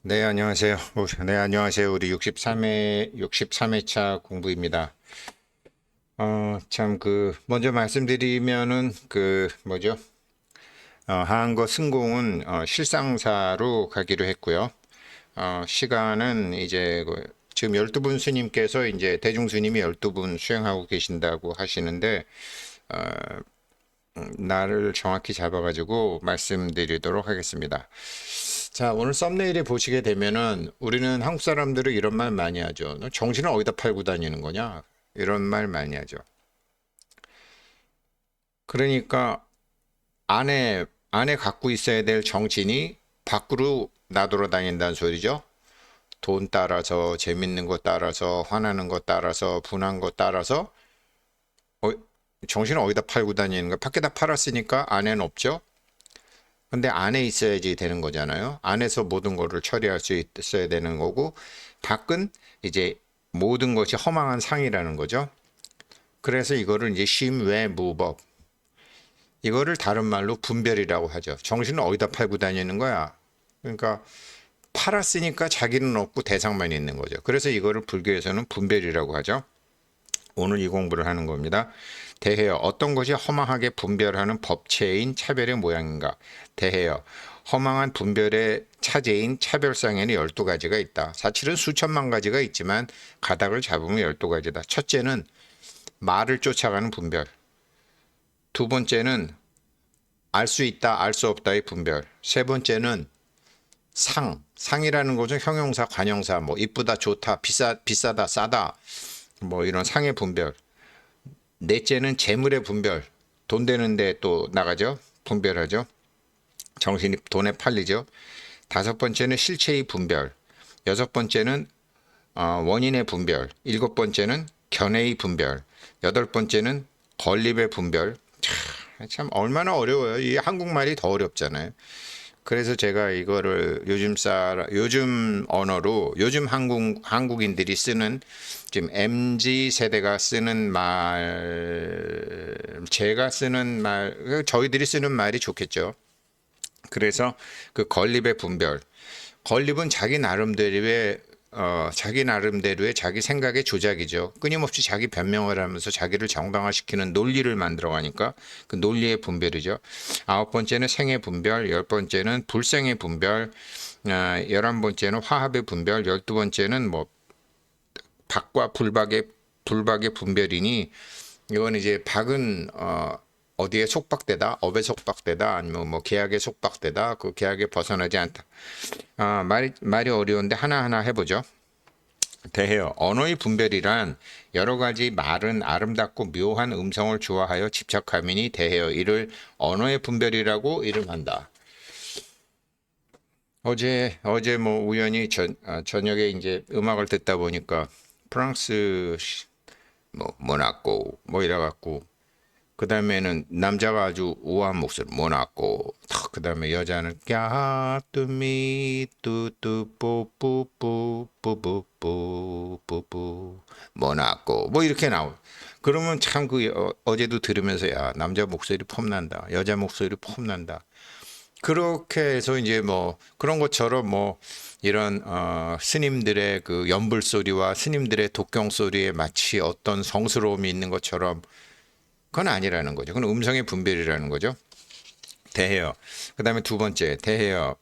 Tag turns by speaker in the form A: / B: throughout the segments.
A: 네, 안녕하세요. 네, 안녕하세요. 우리 63회차 공부입니다. 먼저 말씀드리면은, 한거 승공은, 실상사로 가기로 했고요. 시간은 지금 12분 스님께서 이제 대중스님이 12분 수행하고 계신다고 하시는데, 날을 정확히 잡아가지고 말씀드리도록 하겠습니다. 자, 오늘 썸네일에 보시게 되면은 우리는 한국 사람들은 이런 말 많이 하죠. 너 정신을 어디다 팔고 다니는 거냐? 이런 말 많이 하죠. 그러니까 안에 갖고 있어야 될 정신이 밖으로 나돌아 다닌다는 소리죠. 돈 따라서, 재밌는 거 따라서, 화나는 거 따라서, 분한 거 따라서, 어, 정신을 어디다 팔고 다니는 거? 밖에다 팔았으니까 안에는 없죠. 근데 안에 있어야지 되는 거잖아요. 안에서 모든 거를 처리할 수 있어야 되는 거고, 밖은 이제 모든 것이 허망한 상이라는 거죠. 그래서 이거를 이제 심외무법, 이거를 다른 말로 분별이라고 하죠. 정신을 어디다 팔고 다니는 거야. 그러니까 팔았으니까 자기는 없고 대상만 있는 거죠. 그래서 이거를 불교에서는 분별이라고 하죠. 오늘 이 공부를 하는 겁니다. 대해여 어떤 것이 허망하게 분별하는 법체인 차별의 모양인가. 대해여 허망한 분별의 차제인 차별상에는 12가지가 있다. 사실은 수천만 가지가 있지만 가닥을 잡으면 12가지다. 첫째는 말을 쫓아가는 분별. 두 번째는 알 수 있다, 알 수 없다의 분별. 세 번째는 상이라는 것은 형용사, 관형사, 뭐 이쁘다, 좋다, 비싸다, 싸다, 뭐 이런 상의 분별. 넷째는 재물의 분별. 돈 되는데 또 나가죠. 분별하죠. 정신이 돈에 팔리죠. 다섯 번째는 실체의 분별. 여섯 번째는 원인의 분별. 일곱 번째는 견해의 분별. 여덟 번째는 건립의 분별. 참 얼마나 어려워요. 이 한국말이 더 어렵잖아요. 그래서 제가 이거를 요즘 언어로 요즘 한국인들이 쓰는 지금 MZ 세대가 쓰는 말, 제가 쓰는 말, 저희들이 쓰는 말이 좋겠죠. 그래서 그 건립의 분별. 건립은 자기 나름대로의 자기 생각의 조작이죠. 끊임없이 자기 변명을 하면서 자기를 정당화시키는 논리를 만들어가니까 그 논리의 분별이죠. 아홉 번째는 생의 분별, 열 번째는 불생의 분별, 11번째는 화합의 분별, 12번째는 뭐 박과 불박의 분별이니 이건 이제 박은 어디에 속박되다, 업에 속박되다, 아니면 뭐 계약에 속박되다, 그 계약에 벗어나지 않다. 말이 어려운데 하나하나 해보죠. 대해요. 언어의 분별이란 여러 가지 말은 아름답고 묘한 음성을 좋아하여 집착함이니 대해요. 이를 언어의 분별이라고 이름한다. 어제 뭐 우연히 저녁에 이제 음악을 듣다 보니까 프랑스 뭐 모나코 뭐 이래갖고 그 다음에는 남자가 아주 우아한 목소리 모나코 그 다음에 여자는 꺄뚜미 뚜뚜 뿌뿌뿌 뿌뿌뿌 모나코 뭐 이렇게 나오. 그러면 참 어제도 들으면서 야 남자 목소리 폼난다 여자 목소리 폼난다. 그렇게 해서 이제 뭐 그런 것처럼 뭐 이런 스님들의 그 연불 소리와 스님들의 독경 소리에 마치 어떤 성스러움이 있는 것처럼 그건 아니라는 거죠. 그건 음성의 분별이라는 거죠. 대해요. 그 다음에 두 번째, 대해요.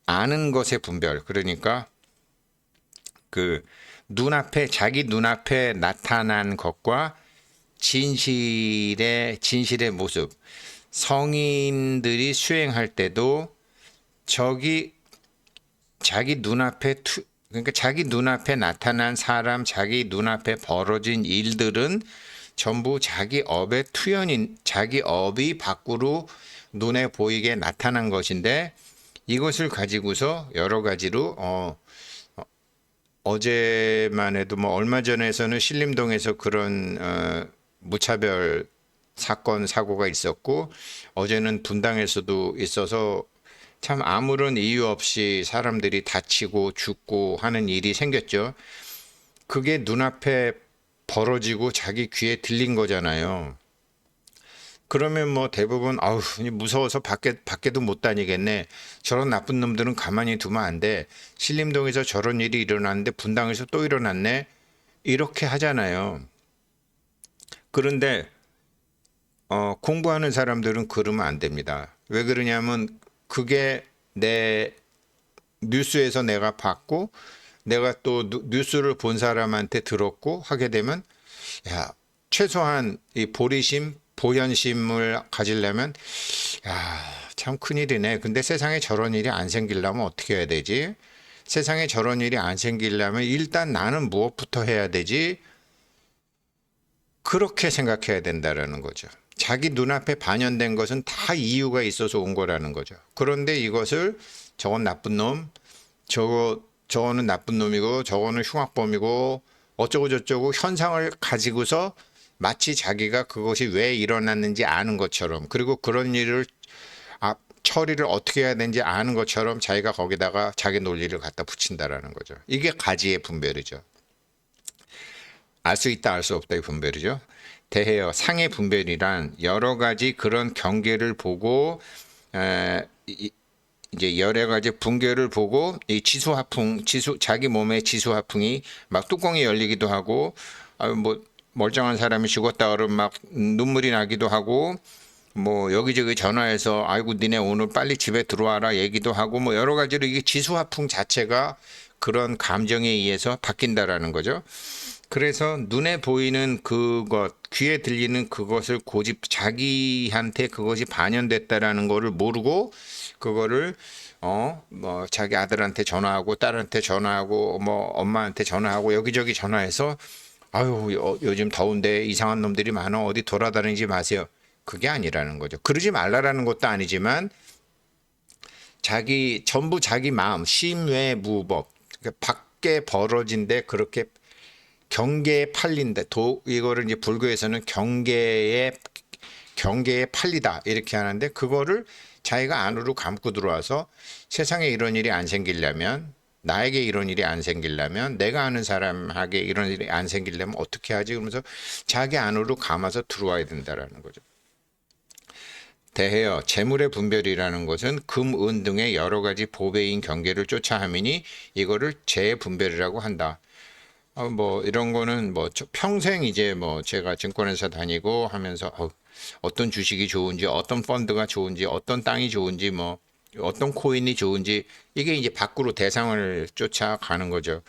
A: 아는 것의 분별. 그러니까 그 자기 눈앞에 나타난 것과 진실의 모습. 성인들이 수행할 때도 저기 자기 눈앞에 그러니까 자기 눈앞에 나타난 사람, 자기 눈앞에 벌어진 일들은 전부 자기 업이 밖으로 눈에 보이게 나타난 것인데 이것을 가지고서 여러 가지로 어제만 해도 뭐 얼마 전에서는 신림동에서 그런 무차별 사건 사고가 있었고 어제는 분당에서도 있어서 참 아무런 이유 없이 사람들이 다치고 죽고 하는 일이 생겼죠. 그게 눈앞에 벌어지고 자기 귀에 들린 거잖아요. 그러면 뭐 대부분 아우 무서워서 밖에도 못 다니겠네. 저런 나쁜 놈들은 가만히 두면 안 돼. 신림동에서 저런 일이 일어났는데 분당에서 또 일어났네. 이렇게 하잖아요. 그런데 공부하는 사람들은 그러면 안 됩니다. 왜 그러냐면 그게 내 뉴스에서 내가 봤고 내가 또 뉴스를 본 사람한테 들었고 하게 되면 야, 최소한 이 보리심, 보현심을 가지려면 야, 참 큰일이네. 근데 세상에 저런 일이 안 생기려면 어떻게 해야 되지? 세상에 저런 일이 안 생기려면 일단 나는 무엇부터 해야 되지? 그렇게 생각해야 된다라는 거죠. 자기 눈앞에 반영된 것은 다 이유가 있어서 온 거라는 거죠. 그런데 이것을 저건 나쁜 놈, 저거는 나쁜 놈이고 저거는 흉악범이고 어쩌고 저쩌고 현상을 가지고서 마치 자기가 그것이 왜 일어났는지 아는 것처럼 그리고 그런 일을 처리를 어떻게 해야 되는지 아는 것처럼 자기가 거기다가 자기 논리를 갖다 붙인다라는 거죠. 이게 가지의 분별이죠. 알 수 있다, 알 수 없다의 분별이죠. 대해요. 상의 분별이란 여러 가지 그런 경계를 보고 이제 여러 가지 붕괴를 보고 이 지수화풍, 자기 몸의 지수화풍이 막 뚜껑이 열리기도 하고 뭐 멀쩡한 사람이 죽었다 그러면 막 눈물이 나기도 하고 뭐 여기저기 전화해서 아이고 니네 오늘 빨리 집에 들어와라 얘기도 하고 뭐 여러 가지로 이게 지수화풍 자체가 그런 감정에 의해서 바뀐다라는 거죠. 그래서 눈에 보이는 그것, 귀에 들리는 그것을 고집 자기한테 그것이 반영됐다라는 거를 모르고 그거를 뭐 자기 아들한테 전화하고 딸한테 전화하고 뭐 엄마한테 전화하고 여기저기 전화해서 아유 요즘 더운데 이상한 놈들이 많아 어디 돌아다니지 마세요. 그게 아니라는 거죠. 그러지 말라라는 것도 아니지만 전부 자기 마음 심외무법 그러니까 밖에 벌어진데 그렇게 경계에 팔린다. 이거를 이제 불교에서는 경계에 팔리다 이렇게 하는데 그거를 자기가 안으로 감고 들어와서 세상에 이런 일이 안 생기려면 나에게 이런 일이 안 생기려면 내가 아는 사람에게 이런 일이 안 생기려면 어떻게 하지? 그러면서 자기 안으로 감아서 들어와야 된다라는 거죠. 대해요. 재물의 분별이라는 것은 금, 은 등의 여러 가지 보배인 경계를 쫓아 함이니 이거를 재분별이라고 한다. 뭐 이런 거는 뭐 평생 이제 뭐 제가 증권회사 다니고 하면서 어떤 주식이 좋은지 어떤 펀드가 좋은지 어떤 땅이 좋은지 뭐 어떤 코인이 좋은지 이게 이제 밖으로 대상을 쫓아가는 거죠.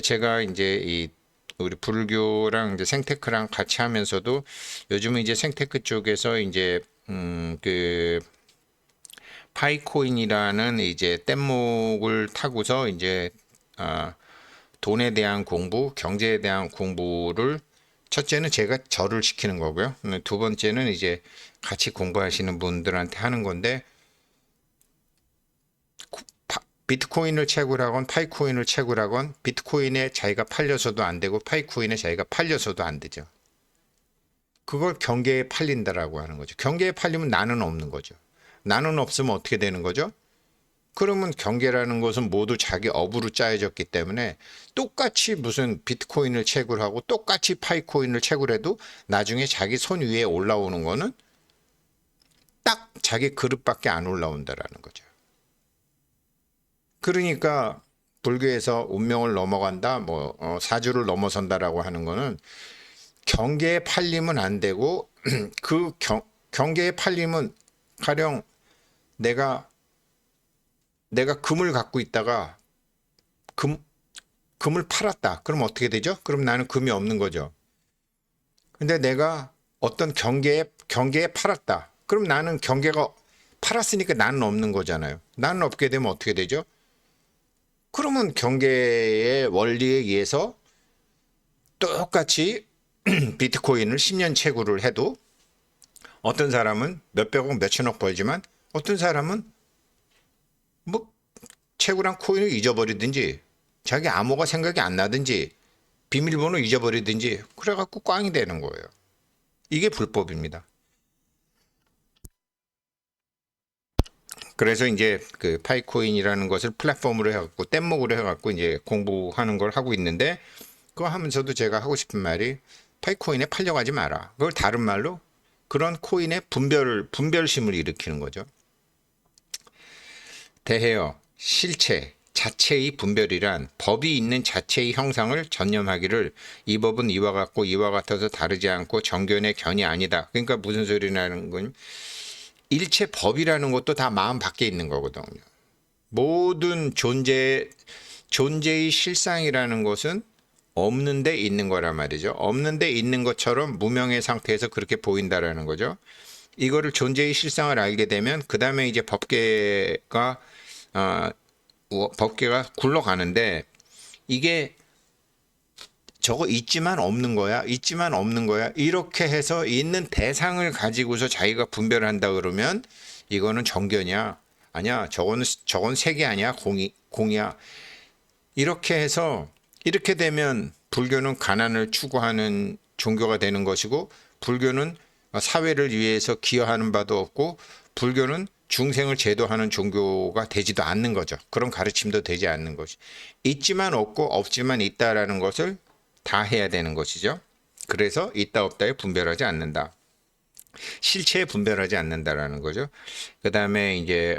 A: 제가 이제 이 우리 불교랑 이제 생테크랑 같이 하면서도 요즘은 이제 생테크 쪽에서 이제 그 파이코인이라는 이제 뗏목을 타고서 이제 돈에 대한 공부, 경제에 대한 공부를 첫째는 제가 저를 시키는 거고요. 두 번째는 이제 같이 공부하시는 분들한테 하는 건데 비트코인을 채굴하건 파이코인을 채굴하건 비트코인에 자기가 팔려서도 안 되고 파이코인에 자기가 팔려서도 안 되죠. 그걸 경계에 팔린다라고 하는 거죠. 경계에 팔리면 나는 없는 거죠. 나는 없으면 어떻게 되는 거죠? 그러면 경계라는 것은 모두 자기 업으로 짜여졌기 때문에 똑같이 무슨 비트코인을 채굴하고 똑같이 파이코인을 채굴해도 나중에 자기 손 위에 올라오는 거는 딱 자기 그릇밖에 안 올라온다라는 거죠. 그러니까 불교에서 운명을 넘어간다, 뭐 사주를 넘어선다라고 하는 거는 경계에 팔리면 안 되고 그 경계에 팔리면 가령 내가 금을 갖고 있다가 금을 팔았다. 그럼 어떻게 되죠? 그럼 나는 금이 없는 거죠. 근데 내가 어떤 경계에 팔았다. 그럼 나는 경계가 팔았으니까 나는 없는 거잖아요. 나는 없게 되면 어떻게 되죠? 그러면 경계의 원리에 의해서 똑같이 비트코인을 10년 채굴을 해도 어떤 사람은 몇백억 몇천억 벌지만 어떤 사람은 뭐 채굴한 코인을 잊어버리든지 자기 암호가 생각이 안 나든지 비밀번호 잊어버리든지 그래갖고 꽝이 되는 거예요. 이게 불법입니다. 그래서 이제 그 파이코인이라는 것을 플랫폼으로 해갖고 뗏목으로 해갖고 이제 공부하는 걸 하고 있는데 그거 하면서도 제가 하고 싶은 말이 파이코인에 팔려가지 마라. 그걸 다른 말로 그런 코인의 분별심을 일으키는 거죠. 대해여 실체 자체의 분별이란 법이 있는 자체의 형상을 전념하기를 이 법은 이와 같고 이와 같아서 다르지 않고 정견의 견이 아니다. 그러니까 무슨 소리냐는 건 일체 법이라는 것도 다 마음 밖에 있는 거거든요. 모든 존재의 실상이라는 것은 없는데 있는 거란 말이죠. 없는데 있는 것처럼 무명의 상태에서 그렇게 보인다라는 거죠. 이거를 존재의 실상을 알게 되면 그 다음에 이제 법계가 굴러가는데 이게 저거 있지만 없는 거야, 있지만 없는 거야. 이렇게 해서 있는 대상을 가지고서 자기가 분별한다 그러면 이거는 정견이야. 아니야, 저건 색이 아니야, 공이야. 이렇게 해서 이렇게 되면 불교는 가난을 추구하는 종교가 되는 것이고 불교는 사회를 위해서 기여하는 바도 없고 불교는 중생을 제도하는 종교가 되지도 않는 거죠. 그런 가르침도 되지 않는 것이. 있지만 없고 없지만 있다라는 것을 다 해야 되는 것이죠. 그래서 있다 없다에 분별하지 않는다. 실체에 분별하지 않는다라는 거죠. 그 다음에 이제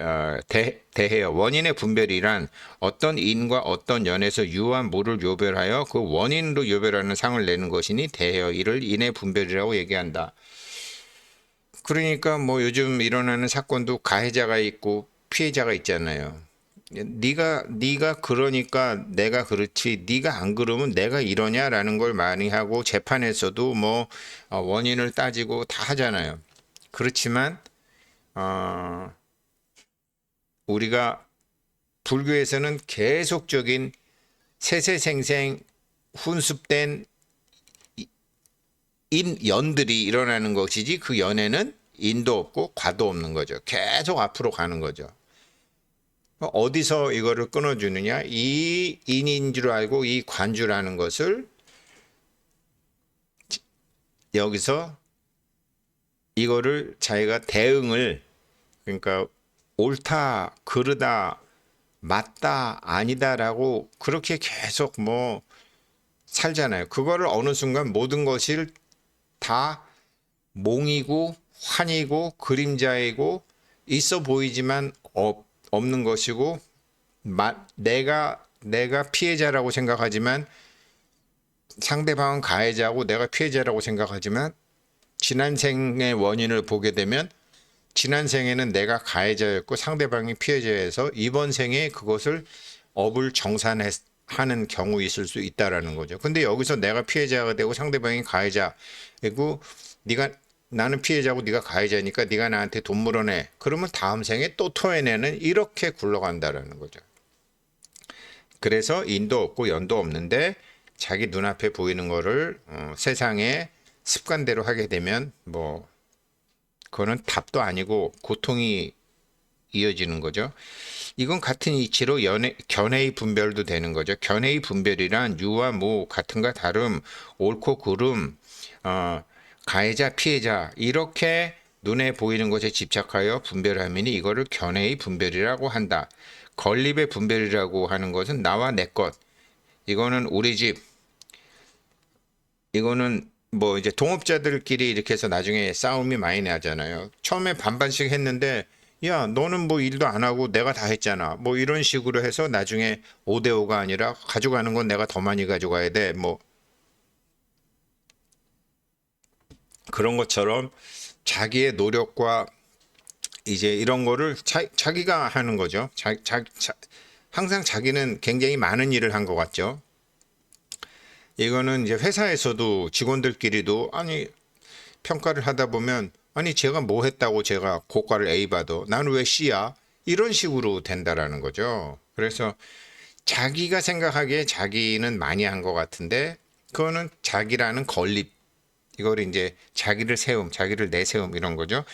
A: 대해여 원인의 분별이란 어떤 인과 어떤 연에서 유와 무를 요별하여 그 원인으로 요별하는 상을 내는 것이니 대해여 이를 인의 분별이라고 얘기한다. 그러니까 뭐 요즘 일어나는 사건도 가해자가 있고 피해자가 있잖아요. 네가 그러니까 내가 그렇지 네가 안 그러면 내가 이러냐라는 걸 많이 하고 재판에서도 뭐 원인을 따지고 다 하잖아요. 그렇지만 우리가 불교에서는 계속적인 세세생생 훈습된 연들이 일어나는 것이지 그 연에는 인도 없고 과도 없는 거죠. 계속 앞으로 가는 거죠. 어디서 이거를 끊어주느냐? 이 인인 줄 알고 이 관주라는 것을 여기서 이거를 자기가 대응을 그러니까 옳다, 그르다, 맞다, 아니다라고 그렇게 계속 뭐 살잖아요. 그거를 어느 순간 모든 것을 다 몽이고 환이고 그림자이고 있어 보이지만 없는 것이고 내가 피해자라고 생각하지만 상대방은 가해자고 내가 피해자라고 생각하지만 지난 생의 원인을 보게 되면 지난 생에는 내가 가해자였고 상대방이 피해자여서 이번 생에 그것을 업을 정산하는 경우 있을 수 있다라는 거죠. 근데 여기서 내가 피해자가 되고 상대방이 가해자 그리고 나는 피해자고 네가 가해자니까 네가 나한테 돈 물어내. 그러면 다음 생에 또 토해내는 이렇게 굴러간다라는 거죠. 그래서 인도 없고 연도 없는데 자기 눈앞에 보이는 거를 세상의 습관대로 하게 되면 뭐 그거는 답도 아니고 고통이 이어지는 거죠. 이건 같은 이치로 견해의 분별도 되는 거죠. 견해의 분별이란 유와 무 같은가 다름 옳고 그름 가해자 피해자 이렇게 눈에 보이는 것에 집착하여 분별하면이 이거를 견해의 분별이라고 한다. 건립의 분별이라고 하는 것은 나와 내 것. 이거는 우리 집. 이거는 뭐 이제 동업자들끼리 이렇게 해서 나중에 싸움이 많이 나잖아요. 처음에 반반씩 했는데 야 너는 뭐 일도 안 하고 내가 다 했잖아. 뭐 이런 식으로 해서 나중에 5대5가 아니라 가져가는 건 내가 더 많이 가져가야 돼. 뭐 그런 것처럼 자기의 노력과 이제 이런 거를 자기가 하는 거죠. 항상 자기는 굉장히 많은 일을 한 것 같죠. 이거는 이제 회사에서도 직원들끼리도 아니 평가를 하다 보면 아니 제가 뭐 했다고 제가 고과를 A 받아 나는 왜 C야 이런 식으로 된다라는 거죠. 그래서 자기가 생각하기에 자기는 많이 한 것 같은데 그거는 자기라는 건립 이걸 이제 자기를 내세움 이런 거죠.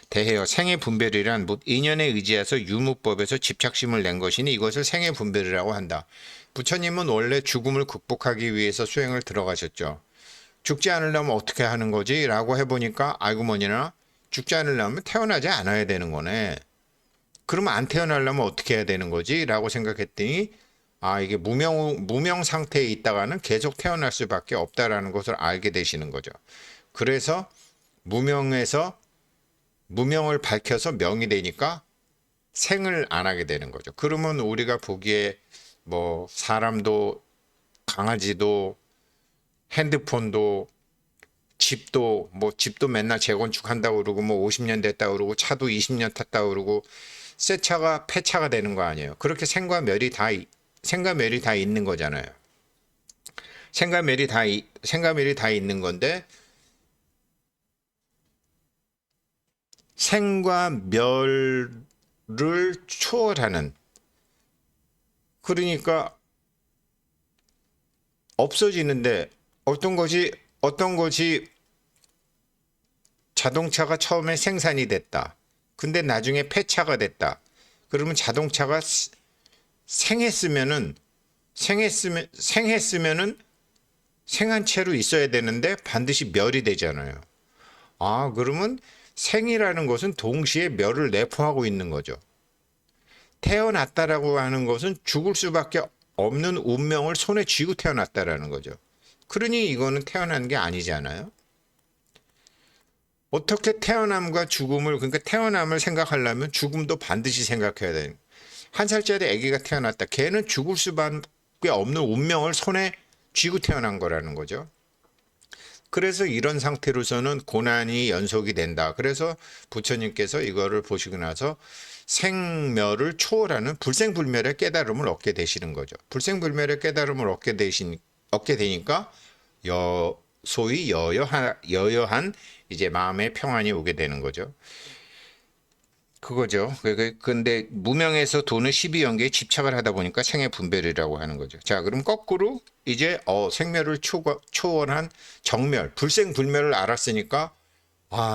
A: 대해여 생의 분별이란 인연에 의지해서 유무법에서 집착심을 낸 것이니 이것을 생의 분별이라고 한다. 부처님은 원래 죽음을 극복하기 위해서 수행을 들어가셨죠. 죽지 않으려면 어떻게 하는 거지? 라고 해보니까 알고 보니나 죽지 않으려면 태어나지 않아야 되는 거네. 그러면 안 태어나려면 어떻게 해야 되는 거지? 라고 생각했더니 이게 무명 상태에 있다가는 계속 태어날 수밖에 없다라는 것을 알게 되시는 거죠. 그래서 무명을 밝혀서 명이 되니까 생을 안 하게 되는 거죠. 그러면 우리가 보기에 뭐 사람도 강아지도 핸드폰도 집도 맨날 재건축한다고 그러고 뭐 50년 됐다고 그러고 차도 20년 탔다고 그러고 새 차가 폐차가 되는 거 아니에요. 그렇게 생과 멸이 다 있는 거잖아요. 생과 멸이 다 있는 건데 생과 멸을 초월하는, 그러니까 없어지는데 어떤 것이 자동차가 처음에 생산이 됐다. 근데 나중에 폐차가 됐다. 그러면 자동차가 생했으면은 생했으면은 생한 채로 있어야 되는데 반드시 멸이 되잖아요. 아, 그러면 생이라는 것은 동시에 멸을 내포하고 있는 거죠. 태어났다라고 하는 것은 죽을 수밖에 없는 운명을 손에 쥐고 태어났다라는 거죠. 그러니 이거는 태어난 게 아니잖아요. 어떻게 태어남과 죽음을, 그러니까 태어남을 생각하려면 죽음도 반드시 생각해야 돼요. 한 살짜리 아기가 태어났다. 걔는 죽을 수밖에 없는 운명을 손에 쥐고 태어난 거라는 거죠. 그래서 이런 상태로서는 고난이 연속이 된다. 그래서 부처님께서 이거를 보시고 나서 생멸을 초월하는 불생불멸의 깨달음을 얻게 되시는 거죠. 불생불멸의 깨달음을 얻게 되니까 소위 여여한 이제 마음의 평안이 오게 되는 거죠. 그거죠. 근데 무명에서 도는 12연계에 집착을 하다 보니까 생의 분별이라고 하는 거죠. 자, 그럼 거꾸로 이제 생멸을 초월한 정멸, 불생불멸을 알았으니까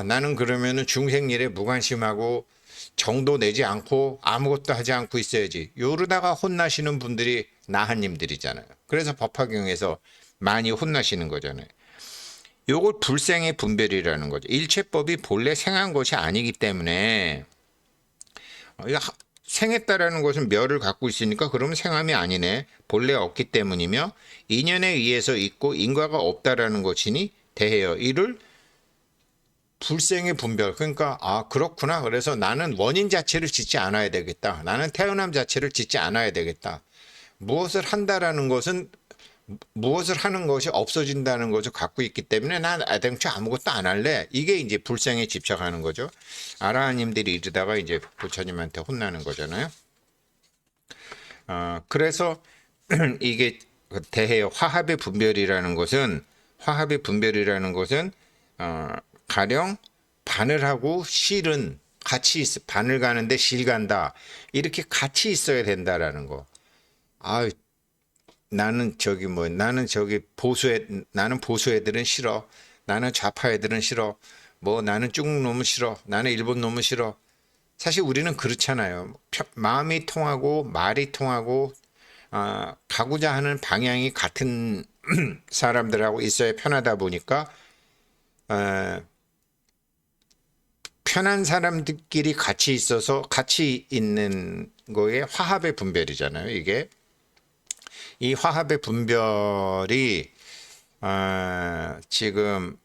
A: 나는 그러면은 중생일에 무관심하고 정도 내지 않고 아무것도 하지 않고 있어야지. 요러다가 혼나시는 분들이 나한님들이잖아요. 그래서 법화경에서 많이 혼나시는 거잖아요. 요걸 불생의 분별이라는 거죠. 일체법이 본래 생한 것이 아니기 때문에 생했다라는 것은 멸을 갖고 있으니까 그러면 생함이 아니네. 본래 없기 때문이며 인연에 의해서 있고 인과가 없다라는 것이니 대해요. 이를 불생의 분별. 그러니까 그렇구나. 그래서 나는 원인 자체를 짓지 않아야 되겠다. 나는 태어남 자체를 짓지 않아야 되겠다. 무엇을 하는 것이 없어진다는 것을 갖고 있기 때문에 난 애당초 아무것도 안 할래. 이게 이제 불생에 집착하는 거죠. 아라한님들이 이러다가 이제 부처님한테 혼나는 거잖아요. 그래서 이게 대해 화합의 분별이라는 것은 가령 바늘하고 실은 같이 있어. 바늘 가는데 실 간다. 이렇게 같이 있어야 된다라는 거. 나는 보수 애들은 싫어. 나는 좌파 애들은 싫어. 나는 중국 놈은 싫어. 나는 일본 놈은 싫어. 사실 우리는 그렇잖아요. 마음이 통하고 말이 통하고 가고자 하는 방향이 같은 사람들하고 있어야 편하다 보니까 편한 사람들끼리 같이 있어서 같이 있는 거에 화합의 분별이잖아요. 이게 이 화합의 분별이 지금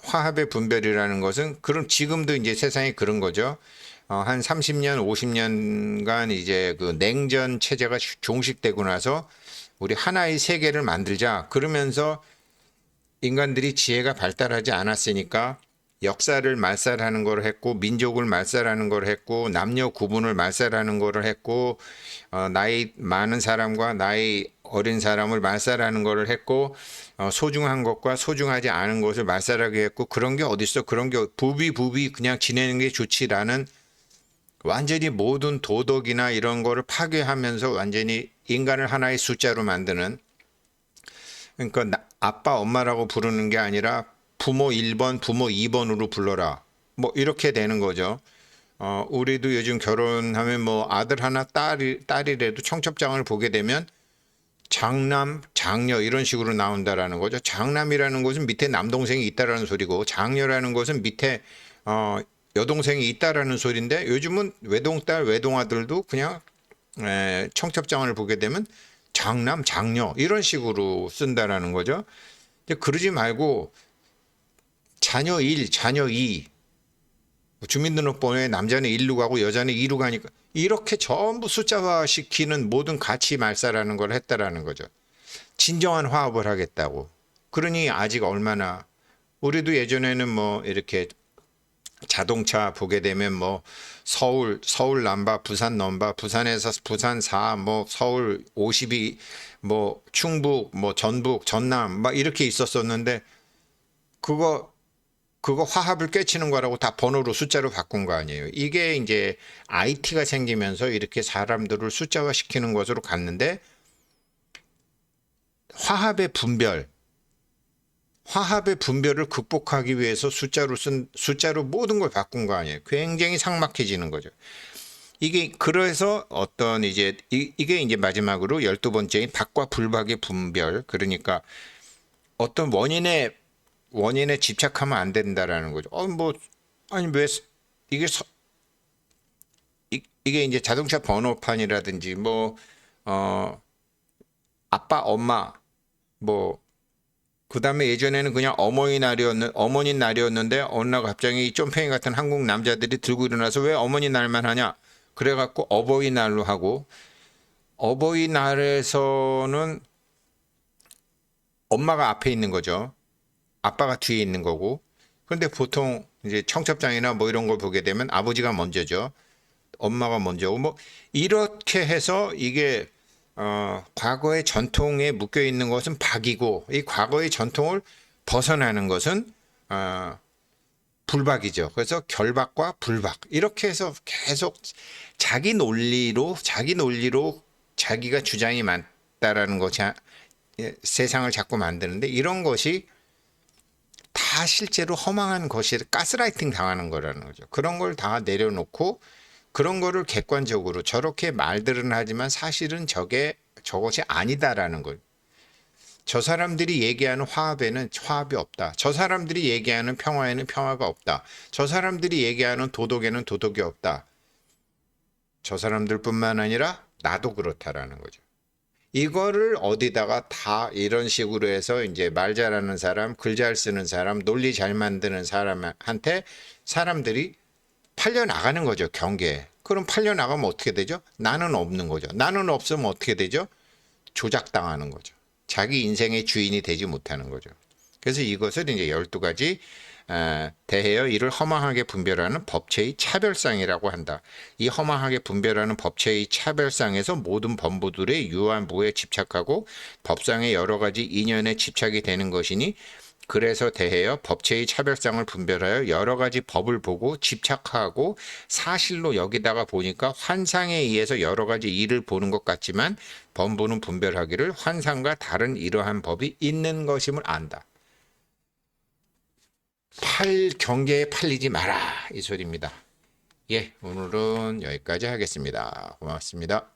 A: 화합의 분별이라는 것은 그럼 지금도 이제 세상이 그런 거죠. 한 30년, 50년간 이제 그 냉전 체제가 종식되고 나서 우리 하나의 세계를 만들자. 그러면서 인간들이 지혜가 발달하지 않았으니까 역사를 말살하는 걸 했고 민족을 말살하는 걸 했고 남녀 구분을 말살하는 걸 했고 나이 많은 사람과 나이 어린 사람을 말살하는 걸 했고 소중한 것과 소중하지 않은 것을 말살하게 했고 그런 게 어딨어. 그런 게 부비 그냥 지내는 게 좋지라는 완전히 모든 도덕이나 이런 거를 파괴하면서 완전히 인간을 하나의 숫자로 만드는, 그러니까 아빠 엄마라고 부르는 게 아니라 부모 1번 부모 2번으로 불러라 이렇게 되는 거죠. 우리도 요즘 결혼하면 아들 하나 딸이라도 청첩장을 보게 되면 장남 장녀 이런 식으로 나온다라는 거죠. 장남이라는 것은 밑에 남동생이 있다라는 소리고 장녀라는 것은 밑에 여동생이 있다라는 소리인데 요즘은 외동딸 외동아들도 그냥 청첩장을 보게 되면 장남 장녀 이런 식으로 쓴다라는 거죠. 그러지 말고 자녀 1, 자녀 2. 주민등록번호에 남자는 1로 가고 여자는 2로 가니까 이렇게 전부 숫자화 시키는 모든 가치 말살하는 걸 했다라는 거죠. 진정한 화합을 하겠다고. 그러니 아직 얼마나 우리도 예전에는 뭐 이렇게 자동차 보게 되면 뭐 서울 넘바, 부산 넘바, 부산에서 부산 4, 뭐 서울 52, 뭐 충북, 뭐 전북, 전남 막 이렇게 있었었는데 그거 화합을 깨치는 거라고 다 번호로 숫자로 바꾼 거 아니에요. 이게 이제 IT가 생기면서 이렇게 사람들을 숫자화 시키는 것으로 갔는데 화합의 분별을 극복하기 위해서 숫자로 모든 걸 바꾼 거 아니에요. 굉장히 삭막해지는 거죠. 이게 그래서 어떤 이제 이게 이제 마지막으로 12번째인 박과 불박의 분별. 그러니까 어떤 원인에 집착하면 안 된다라는 거죠. 뭐 아니 왜 이게 이게 이제 자동차 번호판이라든지 뭐 아빠 엄마 뭐 그다음에 예전에는 그냥 어머니 날이었는데 어느 날 갑자기 쫌팽이 같은 한국 남자들이 들고 일어나서 왜 어머니 날만 하냐? 그래갖고 어버이날로 하고 어버이날에서는 엄마가 앞에 있는 거죠. 아빠가 뒤에 있는 거고. 그런데 보통 이제 청첩장이나 뭐 이런 걸 보게 되면 아버지가 먼저죠. 엄마가 먼저고 뭐 이렇게 해서 이게 과거의 전통에 묶여 있는 것은 박이고 이 과거의 전통을 벗어나는 것은 불박이죠. 그래서 결박과 불박 이렇게 해서 계속 자기 논리로 자기가 주장이 많다라는 것이 세상을 자꾸 만드는데 이런 것이 다 실제로 허망한 것이 가스라이팅 당하는 거라는 거죠. 그런 걸 다 내려놓고 그런 거를 객관적으로 저렇게 말들은 하지만 사실은 저것이 아니다라는 걸. 저 사람들이 얘기하는 화합에는 화합이 없다. 저 사람들이 얘기하는 평화에는 평화가 없다. 저 사람들이 얘기하는 도덕에는 도덕이 없다. 저 사람들뿐만 아니라 나도 그렇다라는 거죠. 이거를 어디다가 다 이런 식으로 해서 이제 말 잘하는 사람, 글 잘 쓰는 사람, 논리 잘 만드는 사람한테 사람들이 팔려 나가는 거죠, 경계에. 그럼 팔려 나가면 어떻게 되죠? 나는 없는 거죠. 나는 없으면 어떻게 되죠? 조작당하는 거죠. 자기 인생의 주인이 되지 못하는 거죠. 그래서 이것을 이제 12가지 대하여 이를 허망하게 분별하는 법체의 차별상이라고 한다. 이 허망하게 분별하는 법체의 차별상에서 모든 범부들의 유한 무에 집착하고 법상의 여러 가지 인연에 집착이 되는 것이니 그래서 대하여 법체의 차별상을 분별하여 여러 가지 법을 보고 집착하고 사실로 여기다가 보니까 환상에 의해서 여러 가지 일을 보는 것 같지만 범부는 분별하기를 환상과 다른 이러한 법이 있는 것임을 안다. 경계에 팔리지 마라 이 소리입니다. 예, 오늘은 여기까지 하겠습니다. 고맙습니다.